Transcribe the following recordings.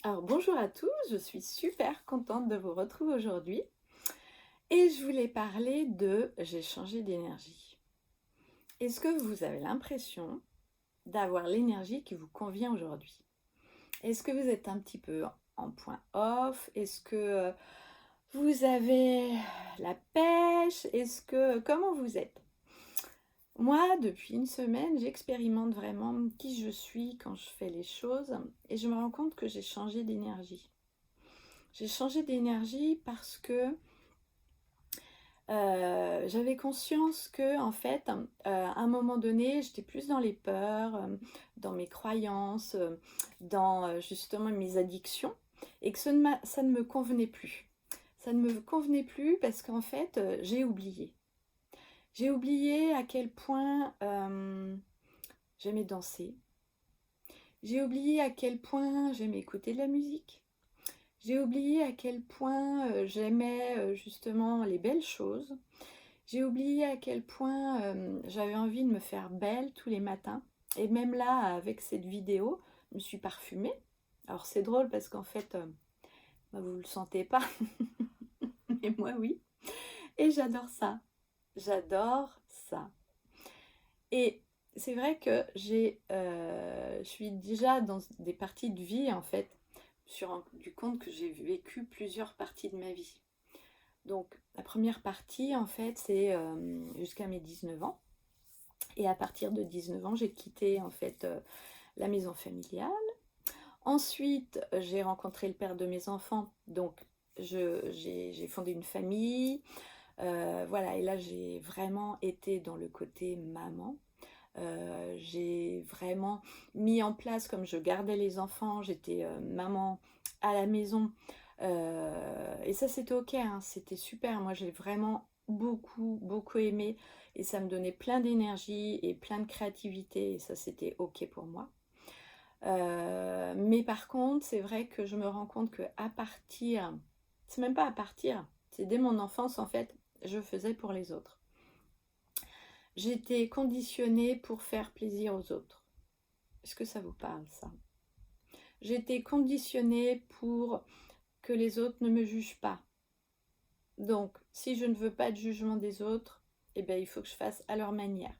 Alors bonjour à tous, je suis super contente de vous retrouver aujourd'hui et je voulais parler de j'ai changé d'énergie. Est-ce que vous avez l'impression d'avoir l'énergie qui vous convient aujourd'hui? Est-ce que vous êtes un petit peu en point off? Est-ce que vous avez la pêche? Comment vous êtes? Moi, depuis une semaine, j'expérimente vraiment qui je suis quand je fais les choses et je me rends compte que j'ai changé d'énergie. J'ai changé d'énergie parce que j'avais conscience que, en fait, à un moment donné, j'étais plus dans les peurs, dans mes croyances, dans justement mes addictions, et que ça ne me convenait plus. Ça ne me convenait plus parce qu'en fait, j'ai oublié. J'ai oublié à quel point j'aimais danser. J'ai oublié à quel point j'aimais écouter de la musique. J'ai oublié à quel point j'aimais justement les belles choses. J'ai oublié à quel point j'avais envie de me faire belle tous les matins. Et même là, avec cette vidéo, je me suis parfumée. Alors c'est drôle parce qu'en fait, bah, vous ne le sentez pas, mais moi oui. Et j'adore ça. J'adore ça. Et c'est vrai que je suis déjà dans des parties de vie, en fait. Je me suis rendu compte que j'ai vécu plusieurs parties de ma vie. Donc la première partie, en fait, c'est jusqu'à mes 19 ans. Et à partir de 19 ans, j'ai quitté en fait la maison familiale. Ensuite, j'ai rencontré le père de mes enfants, donc j'ai fondé une famille. Voilà, et là j'ai vraiment été dans le côté maman. J'ai vraiment mis en place, comme je gardais les enfants, j'étais maman à la maison. Et ça c'était ok, hein, c'était super. Moi j'ai vraiment beaucoup aimé et ça me donnait plein d'énergie et plein de créativité et ça c'était ok pour moi. Mais par contre, c'est vrai que je me rends compte que à partir, c'est même pas à partir, c'est dès mon enfance en fait, je faisais pour les autres. J'étais conditionnée pour faire plaisir aux autres. Est-ce que ça vous parle, ça? J'étais conditionnée pour que les autres ne me jugent pas. Donc, si je ne veux pas de jugement des autres, eh bien, il faut que je fasse à leur manière.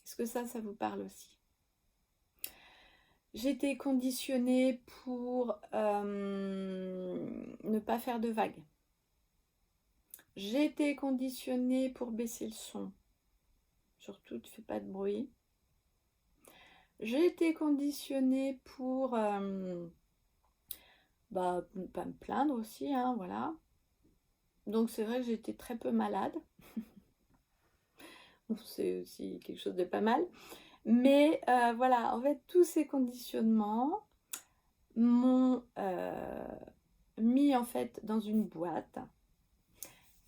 Est-ce que ça vous parle aussi? J'étais conditionnée pour ne pas faire de vagues. J'étais conditionnée pour baisser le son. Surtout, ne fais pas de bruit. J'ai été conditionnée pour ne pas me plaindre aussi, hein, voilà. Donc c'est vrai que j'étais très peu malade. C'est aussi quelque chose de pas mal. Mais voilà, en fait, tous ces conditionnements m'ont mis en fait dans une boîte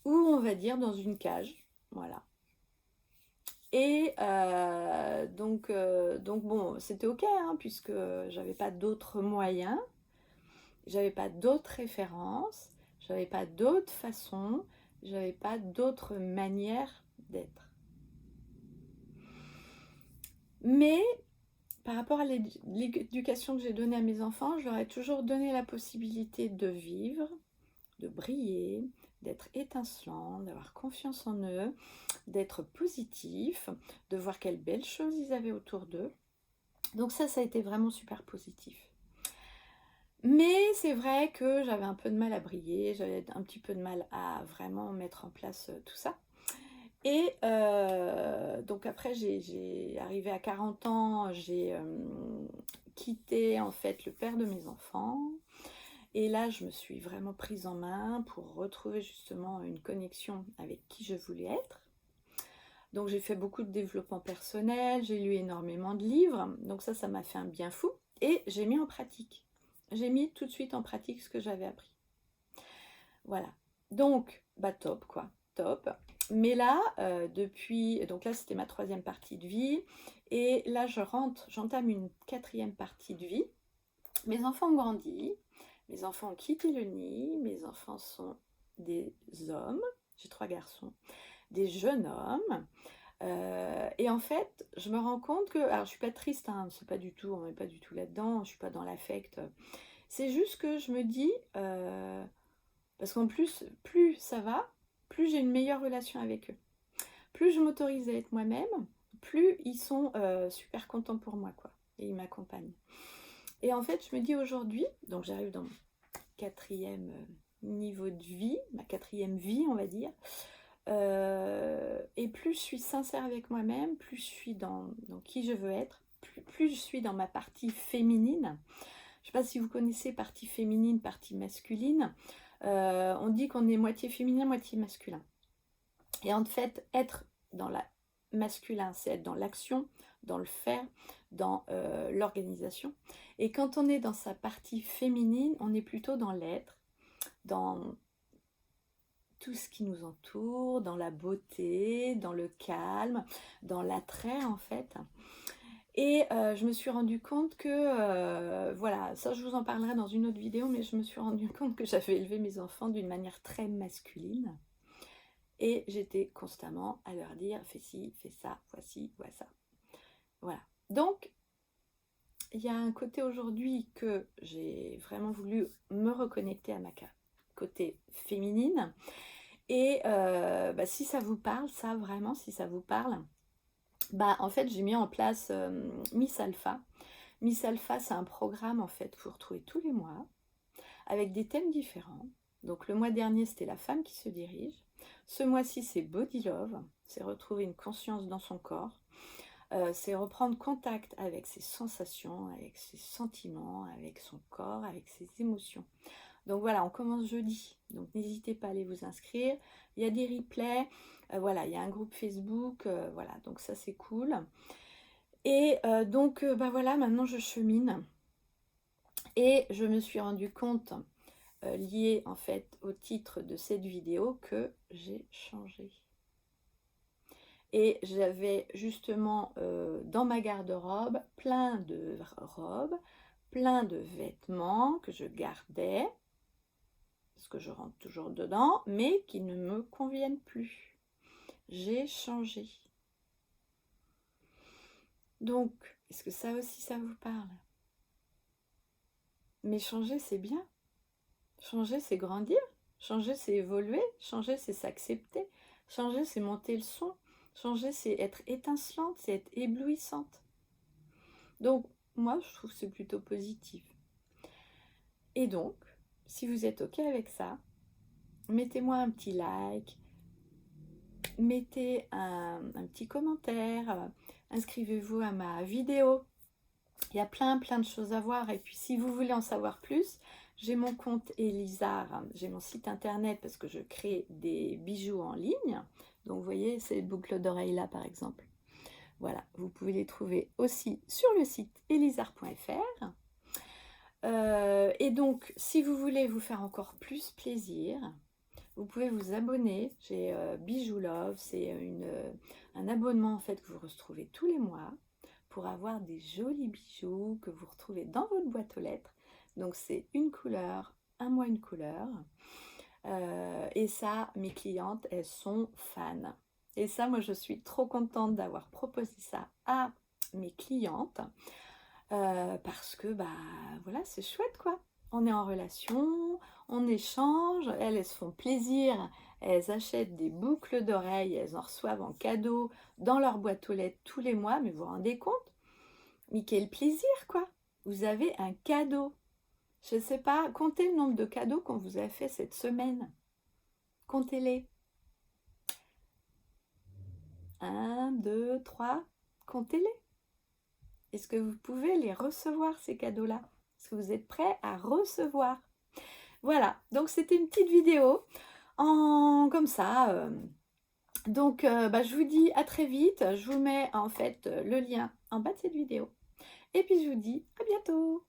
ou on va dire dans une cage, voilà. Et donc bon, c'était ok, hein, puisque j'avais pas d'autres moyens, j'avais pas d'autres références, j'avais pas d'autres façons, j'avais pas d'autres manières d'être. Mais par rapport à l'éducation que j'ai donnée à mes enfants, je leur ai toujours donné la possibilité de vivre, de briller, d'être étincelants, d'avoir confiance en eux, d'être positifs, de voir quelles belles choses ils avaient autour d'eux. Donc ça a été vraiment super positif. Mais c'est vrai que j'avais un peu de mal à briller, j'avais un petit peu de mal à vraiment mettre en place tout ça. Et donc après, j'ai arrivé à 40 ans, j'ai quitté en fait le père de mes enfants. Et là, je me suis vraiment prise en main pour retrouver justement une connexion avec qui je voulais être. Donc j'ai fait beaucoup de développement personnel, j'ai lu énormément de livres, donc ça m'a fait un bien fou. Et j'ai mis en pratique. J'ai mis tout de suite en pratique ce que j'avais appris. Voilà. Donc, bah top quoi, top. Mais là, donc là c'était ma troisième partie de vie, et là j'entame une quatrième partie de vie. Mes enfants ont grandi, mes enfants ont quitté le nid, mes enfants sont des hommes, j'ai 3 garçons, des jeunes hommes. Et en fait, je me rends compte que, alors je suis pas triste, hein, c'est pas du tout, on n'est pas du tout là-dedans, je suis pas dans l'affect. C'est juste que je me dis, parce qu'en plus, plus ça va, plus j'ai une meilleure relation avec eux. Plus je m'autorise à être moi-même, plus ils sont super contents pour moi, quoi. Et ils m'accompagnent. Et en fait, je me dis aujourd'hui, donc j'arrive dans mon 4e niveau de vie, ma 4e vie, on va dire. Et plus je suis sincère avec moi-même, plus je suis dans qui je veux être, plus je suis dans ma partie féminine. Je ne sais pas si vous connaissez partie féminine, partie masculine. On dit qu'on est moitié féminin, moitié masculin. Et en fait, être dans la masculin, c'est être dans l'action, dans le faire, dans l'organisation. Et quand on est dans sa partie féminine, on est plutôt dans l'être, dans tout ce qui nous entoure, dans la beauté, dans le calme, dans l'attrait en fait. Et je me suis rendu compte que, voilà, ça je vous en parlerai dans une autre vidéo, mais je me suis rendu compte que j'avais élevé mes enfants d'une manière très masculine. Et j'étais constamment à leur dire, fais ci, fais ça, voici, voilà ça. Voilà. Donc, il y a un côté aujourd'hui que j'ai vraiment voulu me reconnecter à ma côté féminine. Et si ça vous parle, ça vraiment, si ça vous parle, en fait, j'ai mis en place Miss Alpha. Miss Alpha, c'est un programme en fait que vous retrouvez tous les mois avec des thèmes différents. Donc le mois dernier, c'était la femme qui se dirige. Ce mois-ci, c'est Body Love, c'est retrouver une conscience dans son corps. C'est reprendre contact avec ses sensations, avec ses sentiments, avec son corps, avec ses émotions. Donc voilà, on commence jeudi, donc n'hésitez pas à aller vous inscrire. Il y a des replays, voilà, il y a un groupe Facebook, voilà, donc ça c'est cool. Et donc voilà, maintenant je chemine. Et je me suis rendu compte, lié en fait au titre de cette vidéo, que j'ai changé. Et j'avais justement dans ma garde-robe plein de robes, plein de vêtements que je gardais, parce que je rentre toujours dedans, mais qui ne me conviennent plus. J'ai changé. Donc, est-ce que ça aussi, ça vous parle? Mais changer, c'est bien. Changer, c'est grandir. Changer, c'est évoluer. Changer, c'est s'accepter. Changer, c'est monter le son. Changer, c'est être étincelante, c'est être éblouissante. Donc, moi, je trouve que c'est plutôt positif. Et donc, si vous êtes OK avec ça, mettez-moi un petit like, mettez un petit commentaire, inscrivez-vous à ma vidéo. Il y a plein de choses à voir. Et puis, si vous voulez en savoir plus, j'ai mon compte Elisar, j'ai mon site internet parce que je crée des bijoux en ligne. Donc, vous voyez, ces boucles d'oreilles là, par exemple. Voilà, vous pouvez les trouver aussi sur le site elisar.fr. Et donc, si vous voulez vous faire encore plus plaisir, vous pouvez vous abonner. J'ai Bijou Love, c'est un abonnement en fait que vous retrouvez tous les mois pour avoir des jolis bijoux que vous retrouvez dans votre boîte aux lettres. Donc c'est une couleur, un mois une couleur. Et ça, mes clientes, elles sont fans. Et ça, moi, je suis trop contente d'avoir proposé ça à mes clientes. Parce que, voilà, c'est chouette, quoi. On est en relation, on échange, elles se font plaisir, elles achètent des boucles d'oreilles, elles en reçoivent en cadeau dans leur boîte aux lettres tous les mois, mais vous vous rendez compte? Mais quel plaisir, quoi! Vous avez un cadeau. Je ne sais pas, comptez le nombre de cadeaux qu'on vous a fait cette semaine. Comptez-les. 1, 2, 3, comptez-les. Est-ce que vous pouvez les recevoir, ces cadeaux-là? Est-ce que vous êtes prêts à recevoir? Voilà, donc c'était une petite vidéo comme ça. Donc, je vous dis à très vite. Je vous mets en fait le lien en bas de cette vidéo. Et puis, je vous dis à bientôt.